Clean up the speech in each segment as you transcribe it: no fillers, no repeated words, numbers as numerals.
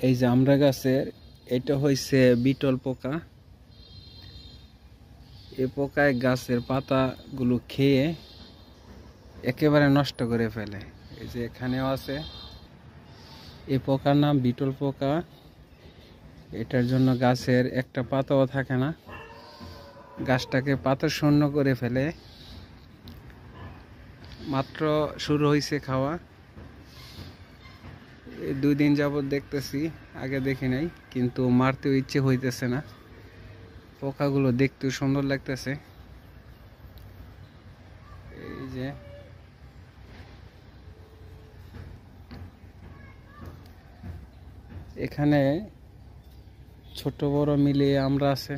এই যে আমরা গাছের এটা হইছে বিটল পোকা। এই পোকায় গাছের পাতাগুলো খেয়ে একেবারে নষ্ট করে ফেলে। এই যে এখানেও আছে। এই পোকার নাম বিটল পোকা। এটার জন্য গাছের একটা পাতাও থাকে না, গাছটাকে পাতা শূন্য করে ফেলে। মাত্র শুরু হয়েছে খাওয়া, 2 দিন যাবত দেখতেছি, আগে দেখি নাই, কিন্তু মারতেও ইচ্ছে হইতেছে না। পোকাগুলো দেখতেও সুন্দর লাগতেছে। এই যে এখানে ছোট বড় মিলিয়ে আমরা আছে।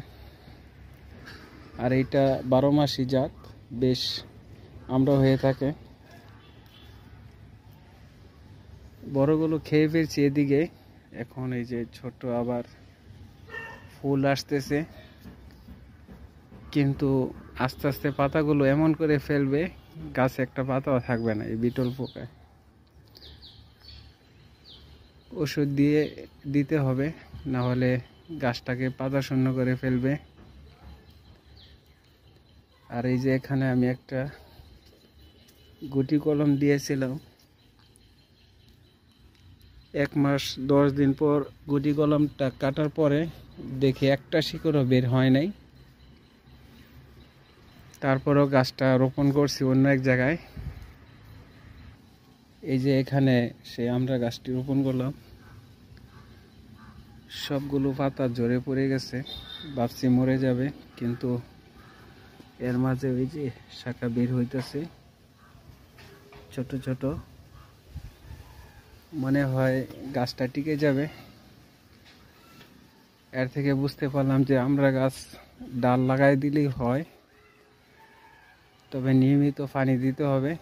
আর এইটা 12 মাসি জাত, বেশ আমরা হয়ে থাকে। বড়গুলো খেয়ে ফেলছি এদিকে। এখন এই যে ছোট আবার ফুল আসতেছে, কিন্তু আস্তে আস্তে পাতাগুলো এমন করে ফেলবে গাছে একটা পাতাও থাকবে না এই বিটল পোকায়। ওষুধ দিয়ে দিতে হবে, না হলে গাছটাকে পাতা শূন্য করে ফেলবে। আর এই যে এখানে আমি একটা গুটি কলম দিয়েছিলাম, 1 মাস 10 দিন পর গুটি কলমটা কাটার পরে দেখি একটা শিকড়ও বের হয় নাই। তারপরও গাছটা রোপণ করছি অন্য এক জায়গায়। এই যে এখানে আমরা গাছটি রোপণ করলাম, সবগুলো পাতা ঝরে পড়ে গেছে, ভাবছি মরে যাবে, কিন্তু এর মাঝে ওই যে শাখা বের হইতেছে ছোট ছোট। মনে হয় গাছটা টিকে যাবে। এর থেকে বুঝতে পারলাম যে আমরা গাছ ডাল লাগাই দিলেই হয়, তবে নিয়মিত পানি দিতে হবে।